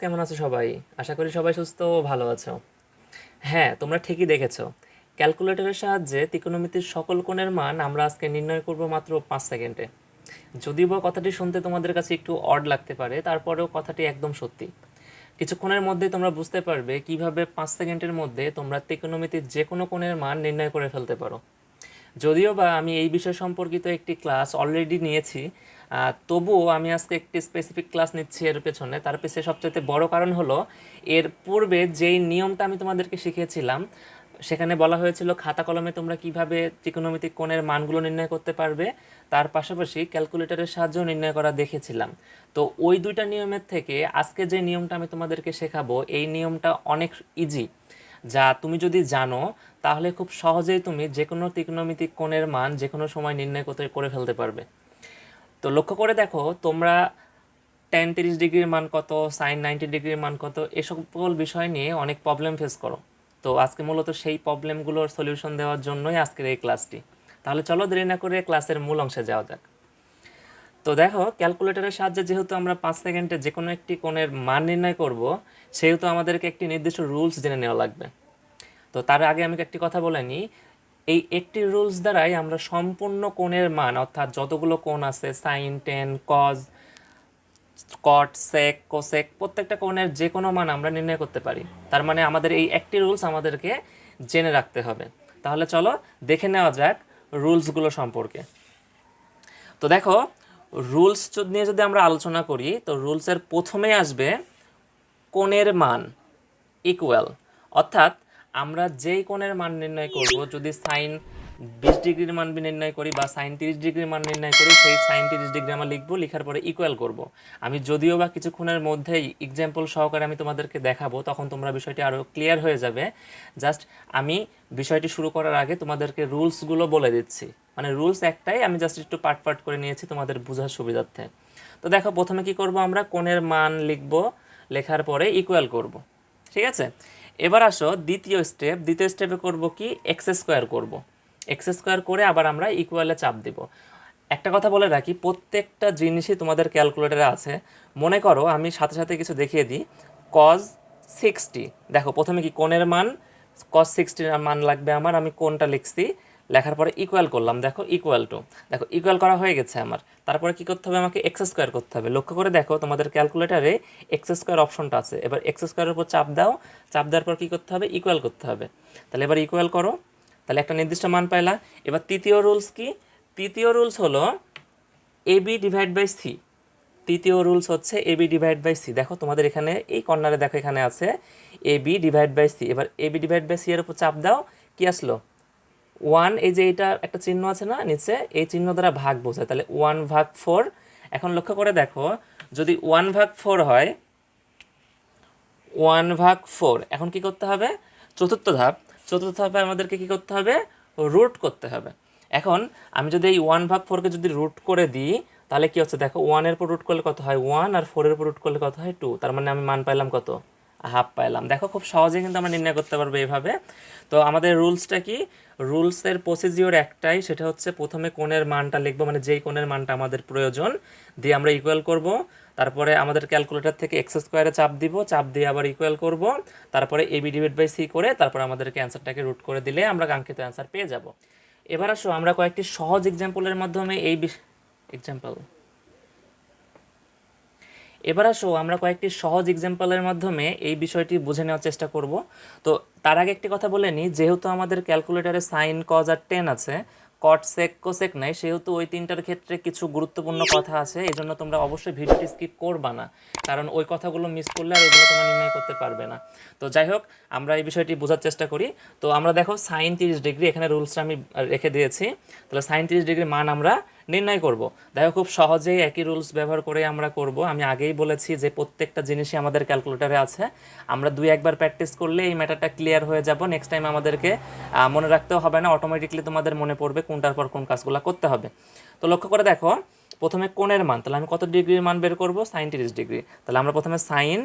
কেমন আছো সবাই? আশা করি সবাই সুস্থ ও ভালো আছো। হ্যাঁ, তোমরা ঠিকই দেখেছো। ক্যালকুলেটরের সাহায্যে ত্রিকোণমিতির সকল কোণের মান আমরা আজকে নির্ণয় করব মাত্র 5 সেকেন্ডে। যদিও বা কথাটি শুনতে তোমাদের কাছে একটু অড লাগতে পারে, তারপরেও কথাটি একদম সত্যি। কিছুক্ষণের মধ্যেই তোমরা বুঝতে পারবে কিভাবে 5 সেকেন্ডের মধ্যে তোমরা ত্রিকোণমিতির যে কোনো কোণের মান নির্ণয় করে ফেলতে পারো। যদিও বা আমি এই বিষয় সম্পর্কিত একটি ক্লাস অলরেডি নিয়েছি, তবুও আমি আজকে একটি স্পেসিফিক ক্লাস নিচ্ছি এর পেছনে। তার পেছনে সবচেয়ে বড় কারণ হলো, এর পূর্বে যেই নিয়মটা আমি তোমাদেরকে শিখিয়েছিলাম সেখানে বলা হয়েছিল খাতা কলমে তোমরা কিভাবে ত্রিকোণমিতিক কোণের মানগুলো নির্ণয় করতে পারবে, তার পাশাপাশি ক্যালকুলেটরের সাহায্যেও নির্ণয় করা দেখেছিলাম। তো ওই দুইটা নিয়মের থেকে আজকে যে নিয়মটা আমি তোমাদেরকে শেখাবো, এই নিয়মটা অনেক ইজি। যা তুমি যদি জানো, তাহলে খুব সহজেই তুমি যে কোনো ত্রিকোণমিতিক কোণের মান যে কোনো সময় নির্ণয় করতে করে ফেলতে পারবে। তো লক্ষ্য করে দেখো, তোমরা টেন 30 ডিগ্রির মান কত, সাইন 90 ডিগ্রির মান কত, এ সকল বিষয় নিয়ে অনেক প্রবলেম ফেস করো। তো আজকে মূলত সেই প্রবলেমগুলোর সলিউশন দেওয়ার জন্যই আজকের এই ক্লাসটি। তাহলে চলো দেরি না করে ক্লাসের মূল অংশে যাওয়া যাক। তো দেখো, ক্যালকুলেটরের সাহায্যে যেহেতু আমরা 5 সেকেন্ডে যে কোনো একটি কোণের মান নির্ণয় করব, সেহেতু আমাদেরকে একটি নির্দিষ্ট রুলস জেনে নেওয়া লাগবে। তো তার আগে আমি একটি কথা বলে নিই। এই একটি রুলস দ্বারাই আমরা সম্পূর্ণ কোণের মান, অর্থাৎ যতগুলো কোণ আছে, সাইন, টেন, কজ, কট, সেক, কোসেক, প্রত্যেকটা কোণের যে কোনো মান আমরা নির্ণয় করতে পারি। তার মানে আমাদের এই একটি রুলস আমাদেরকে জেনে রাখতে হবে। তাহলে চলো দেখে নেওয়া যাক রুলসগুলো সম্পর্কে। তো দেখো, রুলস নিয়ে যদি আমরা আলোচনা করি, তো রুলসের প্রথমে আসবে কোণের মান ইকুয়াল। অর্থাৎ আমরা যেই কোণের মান নির্ণয় করব, যদি সাইন 20 ডিগ্রির মান নির্ণয় করি বা সাইন 30 ডিগ্রির মান নির্ণয় করি, সেই সাইন 30 ডিগ্রি আমরা লিখবো, লিখার পরে ইকুয়াল করব। আমি যদিও বা কিছুক্ষণের মধ্যেই এক্সাম্পল সহকারে আমি তোমাদেরকে দেখাবো, তখন তোমরা বিষয়টি আরও ক্লিয়ার হয়ে যাবে। জাস্ট আমি বিষয়টি শুরু করার আগে তোমাদেরকে রুলসগুলো বলে দিচ্ছি। মানে রুলস একটাই, আমি জাস্ট একটু পার্ট পার্ট করে নিয়েছি তোমাদের বোঝার সুবিধার্থে। তো দেখো, প্রথমে কি করব, আমরা কোণের মান লিখব, লেখার পরে ইকুয়াল করব। ঠিক আছে, এবার আসো দ্বিতীয় স্টেপে করব কি, এক্স স্কোয়ার করব। এক্স স্কোয়ার করে আবার আমরা ইকুয়ালে চাপ দিব। একটা কথা বলে রাখি, প্রত্যেকটা জিনিসই তোমাদের ক্যালকুলেটরে আছে। মনে করো আমি সাথে সাথে কিছু দেখিয়ে দিই। কজ 60, দেখো প্রথমে কি কোণের মান, কজ 60 মান লাগবে আমার, আমি কোণটা লিখছি, লেখার পরে ইকুয়াল করলাম, দেখো ইকুয়াল টু, দেখো ইকুয়াল করা হয়ে গেছে আমার। তারপরে কি করতে হবে, আমাকে এক্স স্কোয়ার করতে হবে। লক্ষ্য করে দেখো, তোমাদের ক্যালকুলেটারে এক্স স্কোয়ার অপশনটা আছে। এবার এক্স স্কোয়ারের উপর চাপ দাও, চাপ দেওয়ার পর কী করতে হবে, ইকুয়াল করতে হবে। তাহলে এবার ইকুয়াল করো, তাহলে একটা নির্দিষ্ট মান পাইলা। এবার তৃতীয় রুলস কি, তৃতীয় রুলস হলো A B divide by C. তৃতীয় রুলস হচ্ছে A B divide by C. দেখো তোমাদের এখানে এই কর্নারে দেখো, এখানে আছে A B divide by C. এবার A B divide by C এর উপর চাপ দাও, কি আসলো, 1। এই যে এটা একটা চিহ্ন আছে না নিচে, এই চিহ্ন দ্বারা ভাগ বোঝায়, তাহলে 1/4। এখন লক্ষ্য করে দেখো, যদি 1/4 হয়, 1/4, এখন কি করতে হবে, চতুর্থ ধাপে আমাদেরকে কি করতে হবে, রুট করতে হবে। এখন আমি যদি এই 1/4কে যদি রুট করে দিই, তাহলে কি হচ্ছে দেখো, 1-এর উপর রুট করলে কত হয় 1, আর 4-এর উপর রুট করলে কত হয় 2। তার মানে আমি মান পাইলাম কত, হাফ পাইলাম। দেখো খুব সহজেই কিন্তু আমরা নির্ণয় করতে পারবো এইভাবে। তো আমাদের রুলসটা কি, রুলসের প্রসিজিওর একটাই, সেটা হচ্ছে প্রথমে কোণের মানটা লিখবো, মানে যেই কোণের মানটা আমাদের প্রয়োজন, দিয়ে আমরা ইকুয়াল করব। তারপরে আমাদের ক্যালকুলেটর থেকে এক্স স্কোয়ারে চাপ দিব, চাপ দিয়ে আবার ইকুয়াল করব। তারপরে A B divide by C করে তারপরে আমাদেরকে অ্যান্সারটাকে রুট করে দিলে আমরা কাঙ্ক্ষিত অ্যান্সার পেয়ে যাব। এবার আসো আমরা কয়েকটি সহজ এক্সাম্পলের মাধ্যমে এক্সাম্পল এবার আসো আমরা কয়েকটি সহজ এক্সাম্পলের মাধ্যমে এই বিষয়টি বুঝে নেওয়ার চেষ্টা করব। তো তার আগে একটি কথা বলে নিই, যেহেতু আমাদের ক্যালকুলেটরে সাইন, কজ আর টেন আছে, কট, সেক, কোসেক নাই, সেহেতু ওই তিনটার ক্ষেত্রে কিছু গুরুত্বপূর্ণ কথা আছে। এই জন্য তোমরা অবশ্যই ভিডিওটি স্কিপ করবা না, কারণ ওই কথাগুলো মিস করলে আর ওইগুলো তোমরা নির্ণয় করতে পারবে না। তো যাই হোক, আমরা এই বিষয়টি বোঝার চেষ্টা করি। তো আমরা দেখো সাইন 30 ডিগ্রি, এখানে রুলসটা আমি রেখে দিয়েছি। তাহলে সাইন 30 ডিগ্রির মান আমরা নির্ণয় করব। দেখো খুব সহজেই একই রুলস ব্যবহার করে আমরা করব। আমি আগেই বলেছি যে প্রত্যেকটা জিনিসই আমাদের ক্যালকুলেটরে আছে। আমরা 2-1বার প্র্যাকটিস করলে এই ম্যাটারটা ক্লিয়ার হয়ে যাব। নেক্সট টাইম আমাদেরকে মনে রাখতেও হবে না, অটোমেটিকলি তোমাদের মনে পড়বে কোনটার পর কোন কাজগুলো করতে হবে। তো লক্ষ্য করে দেখো, প্রথমে কোণের মান, তাহলে আমি কত ডিগ্রির মান বের করব, সাইন 30 ডিগ্রি। তাহলে আমরা প্রথমে সাইন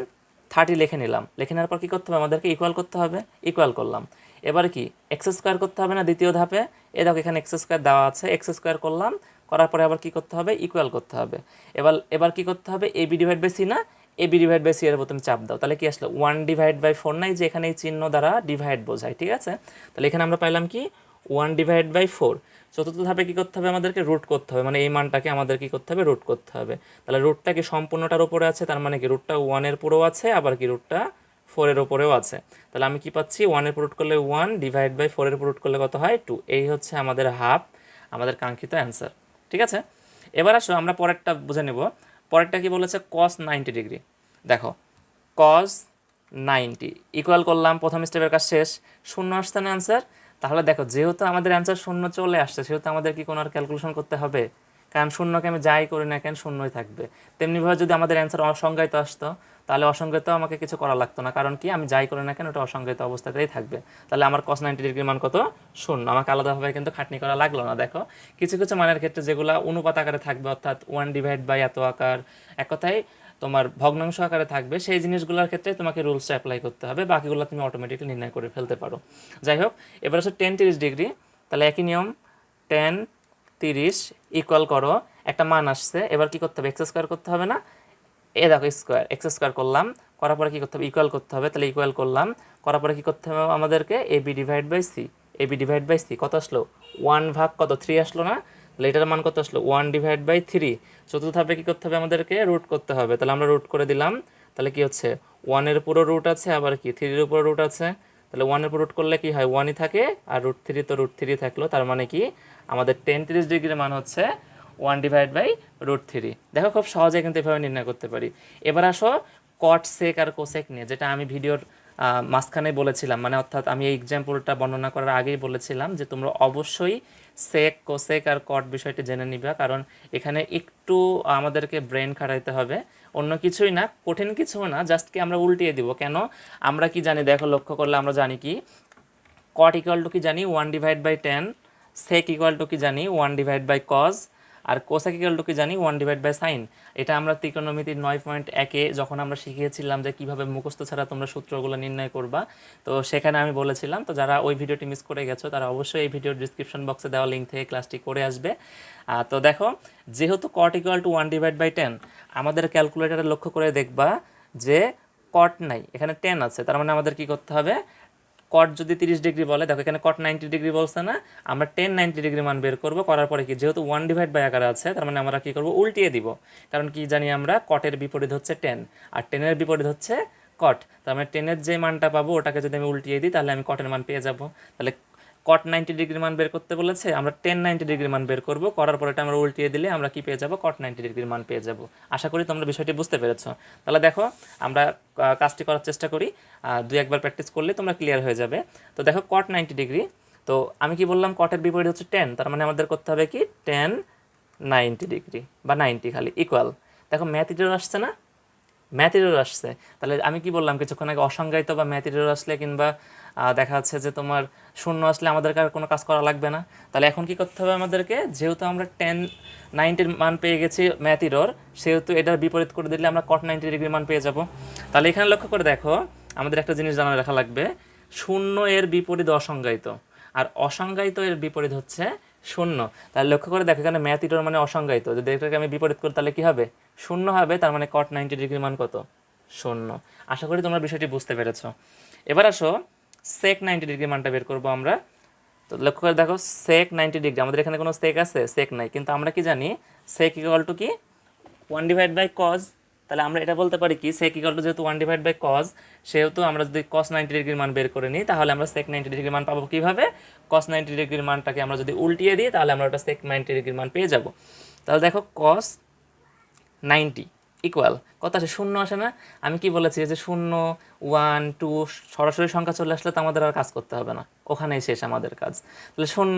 30 লিখে নিলাম, লিখে নেওয়ার পর কী করতে হবে, আমাদেরকে ইকুয়াল করতে হবে, ইকুয়াল করলাম। এবার কি এক্স স্কোয়ার করতে হবে না দ্বিতীয় ধাপে, এ দেখো এখানে এক্স স্কোয়ার দেওয়া আছে, এক্স স্কোয়ার করলাম, করার পরে আবার কি করতে হবে, ইকুয়াল করতে হবে। এবার এবার কি করতে হবে, A B divide by C না, এবি ডিভাইড বাই সি এর উপর তুমি চাপ দাও, তাহলে কি আসলো 1/4 নাই, যে এখানে এই চিহ্ন দ্বারা ডিভাইড বোঝায়, ঠিক আছে। তাহলে এখানে আমরা পাইলাম কি 1/4। চতুর্থ ধাপে কী করতে হবে, আমাদেরকে রুট করতে হবে, মানে এই মানটাকে আমাদের কী করতে হবে, রুট করতে হবে। তাহলে রুটটা কি সম্পূর্ণটার উপরে আছে, তার মানে কি রুটটা 1-এর উপরেও আছে, আবার কি রুটটা 4-এর উপরেও আছে। তাহলে আমি কি পাচ্ছি, 1-এর উপর রুট করলে 1/4-এর উপর রুট করলে কত হয় 2। এই হচ্ছে আমাদের হাফ, আমাদের কাঙ্ক্ষিত অ্যান্সার, ঠিক আছে। এবার আসো আমরা পরেরটা বুঝে নেব। পরেরটা কি বলেছে, cos 90 ডিগ্রি। দেখো cos 90 ইকুয়াল করলাম, প্রথম স্টেপের কাজ শেষ, শূন্য আসছে না অ্যান্সার। তাহলে দেখো যেহেতু আমাদের অ্যান্সার শূন্য চলে আসছে, সেহেতু আমাদের কি কোনো আর ক্যালকুলেশন করতে হবে, কারণ শূন্যকে আমি যাই করি না কেন শূন্যই থাকবে। তেমনিভাবে যদি আমাদের অ্যান্সার অসংজ্ঞায়িত আসতো, তাহলে অসংজ্ঞায়িত আমাকে কিছু করা লাগতো না, কারণ কি আমি যাই করি না কেন ওটা অসংজ্ঞায়িত অবস্থাতেই থাকবে। তাহলে আমার cos 90 ডিগ্রির মান কত, শূন্য। আমাকে আলাদাভাবে কিন্তু খাটনি করা লাগলো না। দেখো কিছু কিছু মানের ক্ষেত্রে যেগুলো অনুপাত আকারে থাকবে, অর্থাৎ 1/, এত আকার, এক কথায় তোমার ভগ্নাংশ আকারে থাকবে, সেই জিনিসগুলোর ক্ষেত্রে তোমাকে রুলসটা অ্যাপ্লাই করতে হবে, বাকিগুলো তুমি অটোমেটিকলি নির্ণয় করে ফেলতে পারো। যাই হোক, এবার হচ্ছে tan 30 ডিগ্রি। তাহলে একই নিয়ম, tan 30 ইকুয়াল করো, একটা মান আসছে, এবার কি করতে হবে, এক্স স্কোয়ার করতে হবে না, এ দেখো স্কোয়ার, এক্স স্কোয়ার করলাম, করার পরে কী করতে হবে, ইকুয়াল করতে হবে। তাহলে ইকুয়াল করলাম, করার পরে কী করতে হবে আমাদেরকে, AB divide by C. AB divide by C কত আসলো, 1/3 আসলো না, তাহলে এটার মান কত আসলো, 1/3। চতুর্থ ধাপে কী করতে হবে আমাদেরকে, রুট করতে হবে। তাহলে আমরা রুট করে দিলাম, তাহলে কি হচ্ছে 1-এর উপরও রুট আছে, আবার কি 3-এর উপরও রুট আছে। তাহলে 1-এর উপর রুট করলে কি হয়, 1ই থাকে, আর √3 তো √3 থাকলো, তার মানে কি আমাদের tan 30 ডিগ্রির মান হচ্ছে 1/√3। দেখো খুব সহজে কিন্তু এভাবে নির্ণয় করতে পারি। এবার আসো কট সেক আর কোসেক নিয়ে, যেটা আমি ভিডিওর মাঝখানে বলেছিলাম, মানে অর্থাৎ আমি এই এক্সাম্পলটা বর্ণনা করার আগেই বলেছিলাম যে তোমরা অবশ্যই সেক, কোসেক আর কট বিষয়টি জেনে নিবা, কারণ এখানে একটু আমাদেরকে ব্রেন খাটাইতে হবে, অন্য কিছুই না, কঠিন কিছুও না, জাস্ট কি আমরা উল্টিয়ে দিব। কেন, আমরা কি জানি, দেখো লক্ষ্য করলে আমরা জানি কি কট ইকুয়াল টু কি জানি 1/10, সেক ইকুয়াল টু কি জানি 1/cos, R cosec equal to কি জানি 1/sin। এটা আমরা ত্রিকোণমিতির 9.1-এ যখন আমরা শিখিয়েছিলাম যে কিভাবে মুখস্থ ছাড়া তোমরা সূত্রগুলো নির্ণয় করবা, তো সেখানে আমি বলেছিলাম। তো যারা ওই ভিডিওটি মিস করে গেছো তারা অবশ্যই এই ভিডিওর ডিসক্রিপশন বক্সে দেওয়া লিঙ্ক থেকে ক্লাসটি করে আসবে। তো দেখো যেহেতু কট ইকুয়াল টু 1/10, আমাদের ক্যালকুলেটারে লক্ষ্য করে দেখবা যে কট নাই, এখানে 10 আছে, তার মানে আমাদের কি করতে হবে, কট যদি 30 ডিগ্রি বলে, দেখো এখানে কট 90 ডিগ্রি বলছে না, আমরা tan 90 ডিগ্রি মান বের করব। করার পরে কি, যেহেতু 1/, আকারে আছে, তার মানে আমরা কি করব, উল্টিয়ে দিব। কারণ কি জানি আমরা, কটের বিপরীত হচ্ছে tan, আর টেনের বিপরীত হচ্ছে কট, তার মানে টেনের যে মানটা পাবো ওটাকে যদি আমি উল্টিয়ে দিই, তাহলে আমি কটের মান পেয়ে যাব। তাহলে কট 90 ডিগ্রি মান বের করতে বলেছে, আমরা tan 90 ডিগ্রি মান বের করব, করার পরে এটা আমরা উল্টিয়ে দিলে আমরা কি পেয়ে যাব, কট 90 ডিগ্রির মান পেয়ে যাব। আশা করি তোমরা বিষয়টি বুঝতে পেরেছো। তাহলে দেখো আমরা কাজটি করার চেষ্টা করি, 2-1বার প্র্যাকটিস করলে তোমরা ক্লিয়ার হয়ে যাবে। তো দেখো কট 90 ডিগ্রি, তো আমি কি বললাম, কটের বিপরীত হচ্ছে tan, তার মানে আমাদের করতে হবে কি tan 90 ডিগ্রি বা 90 খালি ইকুয়াল, দেখো ম্যাথ এরর আসছে না, ম্যাথ এরর আসছে। তাহলে আমি কি বললাম কিছুক্ষণ আগে, অসংজ্ঞায়িত বা ম্যাথ এরর আসলে কিংবা দেখা যাচ্ছে যে তোমার শূন্য আসলে আমাদেরকে আর কোনো কাজ করা লাগবে না। তাহলে এখন কি করতে হবে আমাদেরকে, যেহেতু আমরা tan 90 মান পেয়ে গেছি ম্যাথ এরর, সেহেতু এটার বিপরীত করে দিলে আমরা cot 90 ডিগ্রি মান পেয়ে যাব। তাহলে এখানে লক্ষ্য করে দেখো, আমাদের একটা জিনিস জানা রাখা লাগবে, শূন্য এর বিপরীত অসংজ্ঞায়িত, আর অসংজ্ঞায়িত এর বিপরীত হচ্ছে শূন্য। তাহলে লক্ষ্য করে দেখো এখানে ম্যাথ ইটোর মানে অসংজ্ঞায়িত, যদি এটাকে আমি বিপরীত করি তাহলে কি হবে, শূন্য হবে, তার মানে cot 90 ডিগ্রির মান কত, শূন্য। আশা করি তোমরা বিষয়টি বুঝতে পেরেছো। এবার আসো sec 90 ডিগ্রি মানটা বের করবো আমরা। তো লক্ষ্য করে দেখো sec 90 ডিগ্রি, আমাদের এখানে কোনো sec আছে, sec নাই, কিন্তু আমরা কি জানি sec ইকুয়াল টু কি 1/cos। তাহলে আমরা এটা বলতে পারি কি, sec ইকুয়াল টু যেহেতু 1/cos, সেহেতু আমরা যদি cos 90 ডিগ্রির মান বের করে নিই, তাহলে আমরা sec 90 ডিগ্রির মান পাবো কিভাবে, cos 90 ডিগ্রির মানটাকে আমরা যদি উল্টিয়ে দিই, তাহলে আমরা ওটা sec 90 ডিগ্রির মান পেয়ে যাব। তাহলে দেখো cos 90 ইকুয়াল কত আসে, শূন্য আসে না। আমি কি বলেছি যে 0, 1, 2 সরাসরি সংখ্যা চলে আসলে তো আমাদের আর কাজ করতে হবে না, ওখানেই শেষ আমাদের কাজ। তাহলে শূন্য,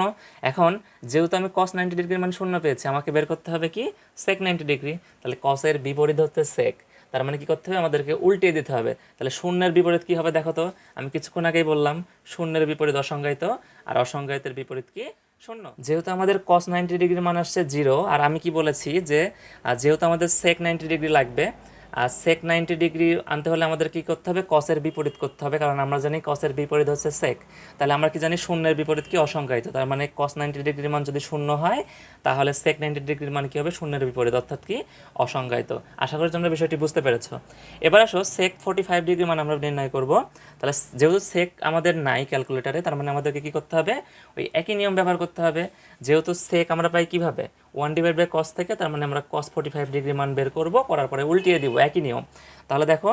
এখন যেহেতু আমি cos 90 ডিগ্রির মান শূন্য পেয়েছি, আমাকে বের করতে হবে কি sec 90 ডিগ্রি। তাহলে cos এর বিপরীত হচ্ছে sec, তার মানে কি করতে হবে, আমাদেরকে উল্টিয়ে দিতে হবে। তাহলে শূন্যের বিপরীত কি হবে দেখো তো, আমি কিছুক্ষণ আগেই বললাম শূন্যের বিপরীত অসংজ্ঞায়িত, আর অসংজ্ঞায়িতের বিপরীত কি শূন্য। যেহেতু আমাদের cos 90 ডিগ্রির মান আসছে 0, আর আমি কি বলেছি যে যেহেতু আমাদের sec 90 ডিগ্রি লাগবে, আর সেক 90 ডিগ্রি আনতে হলে আমাদের কি করতে হবে, কসের বিপরীত করতে হবে, কারণ আমরা জানি কসের বিপরীত হচ্ছে সেক। তাহলে আমরা কি জানি শূন্যের বিপরীত কি, অসংখ্যায়িত। তার মানে কস 90 ডিগ্রির মান যদি শূন্য হয় তাহলে সেক 90 ডিগ্রির মান কি হবে, শূন্যের বিপরীত, অর্থাৎ কি অসংখ্যায়িত। আশা করি তোমরা বিষয়টি বুঝতে পেরেছো। এবার আসো সেক 45 ডিগ্রি মান আমরা নির্ণয় করব। তাহলে যেহেতু সেক আমাদের নাই ক্যালকুলেটারে, তার মানে আমাদেরকে কি করতে হবে, ওই একই নিয়ম ব্যবহার করতে হবে। যেহেতু সেক আমরা পাই কিভাবে, 1/cos থেকে, তার মানে আমরা cos 45 ডিগ্রি মান বের করব, করার পরে উল্টিয়ে দিব, একই নিয়ম। তাহলে দেখো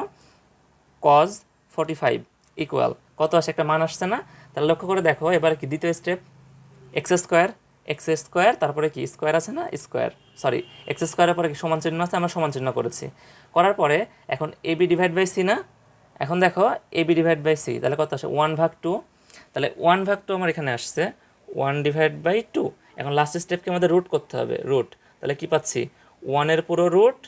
cos 45 ইকুয়াল কত আসে, একটা মান আসছে না? তাহলে লক্ষ্য করে দেখো এবার কি দ্বিতীয় স্টেপ, এক্স স্কোয়ার, তারপরে কি স্কোয়ার আছে না, স্কোয়ার, সরি এক্স স্কোয়ারের পরে কি সমান চিহ্ন আছে, আমরা সমান চিহ্ন করেছি। করার পরে এখন এবি ডিভাইড বাই সি না, এখন দেখো এবি ডিভাইড বাই সি, তাহলে কত আসে 1/2। তাহলে 1/2 আমার এখানে আসছে 1/2। এখন লাস্ট স্টেপকে আমাদের রুট করতে হবে, রুট। তাহলে কি পাচ্ছি, 1-এর পুরো রুট,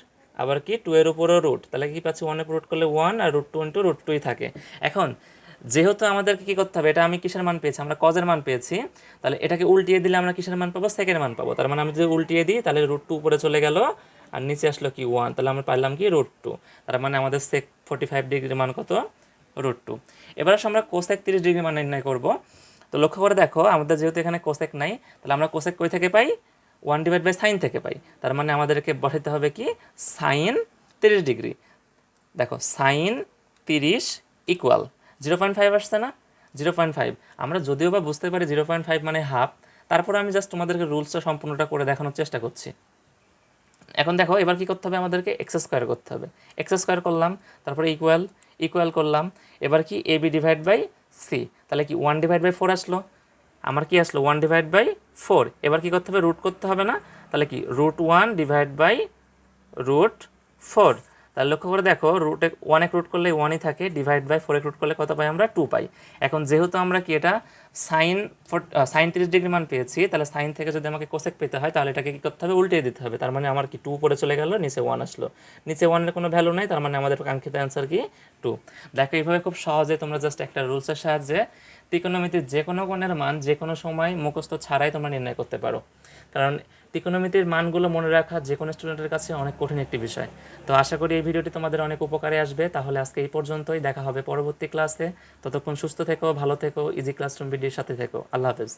আবার কি 2-এর উপরও রুট। তাহলে কি পাচ্ছি, 1-এর উপর রুট করলে 1 আর √2 ইন্টু √2ই থাকে। এখন যেহেতু আমাদেরকে কী করতে হবে, এটা আমি কিসের মান পেয়েছি, আমরা কজের মান পেয়েছি। তাহলে এটাকে উল্টিয়ে দিলে আমরা কিসের মান পাবো, সেকের মান পাবো। তার মানে আমি যদি উল্টিয়ে দিই তাহলে √2 উপরে চলে গেল আর নিচে আসলো কি 1, তাহলে আমরা পারলাম কি √2। তার মানে আমাদের সেক 45 ডিগ্রির মান কত, √2। এবার আসলে আমরা কোসেক 30 ডিগ্রি মান নির্ণয় করব। তো লক্ষ্য করে দেখো আমাদের যেহেতু এখানে কোসেক নাই, তাহলে আমরা কোসেক কই থেকে পাই, 1/sin থেকে পাই। তার মানে আমাদেরকে বসাতে হবে কি সাইন 30 ডিগ্রি। দেখো সাইন 30 ইকুয়াল 0.5 আসছে না, 0.5। আমরা যদিও বা বুঝতে পারি 0.5 মানে হাফ, তারপরে আমি জাস্ট তোমাদেরকে রুলসটা সম্পূর্ণটা করে দেখানোর চেষ্টা করছি। এখন দেখো এবার কি করতে হবে, আমাদেরকে এক্স স্কোয়ার করতে হবে। এক্স স্কোয়ার করলাম, তারপরে ইকুয়াল করলাম। এবার কি এবি ডিভাইড বাই সি, তাহলে কি 1/4 আসলো, আমার কি আসলো 1/4। এবার কি করতে হবে, রুট করতে হবে না, তাহলে কি √1 ডিভাইড বাই √4। তাহলে লক্ষ্য করে দেখো রুটে 1 রুট করলে 1ই থাকে, ডিভাইড বাই 4 রুট করলে কত পাই আমরা, 2 পাই। এখন যেহেতু আমরা কি এটা সাইন 30 ডিগ্রি মান পেয়েছি, তাহলে সাইন থেকে যদি আমাকে কোসেক পেতে হয় তাহলে এটাকে কী করতে হবে, উল্টিয়ে দিতে হবে। তার মানে আমার কি 2 উপরে চলে গেল, নিচে 1 আসলো, নিচে 1-এর কোনো ভ্যালু নাই, তার মানে আমাদের কাঙ্ক্ষিত অ্যান্সার কি 2। দেখো এইভাবে খুব সহজে তোমরা জাস্ট একটা রুলসের সাহায্যে ত্রিকোণমিতির যে কোনো কোণের মান যে কোনো সময় মুখস্থ ছাড়াই তোমরা নির্ণয় করতে পারো। কারণ ত্রিকোণমিতির মানগুলো মনে রাখা যে কোনো স্টুডেন্টের কাছে অনেক কঠিন একটি বিষয়। তো আশা করি এই ভিডিওটি তোমাদের অনেক উপকারে আসবে। তাহলে আজকে এই পর্যন্তই, দেখা হবে পরবর্তী ক্লাসে। ততক্ষণ সুস্থ থেকো, ভালো থেকো, ইজি ক্লাসরুম ভিডিওর সাথে থেকো। আল্লাহ হাফেজ।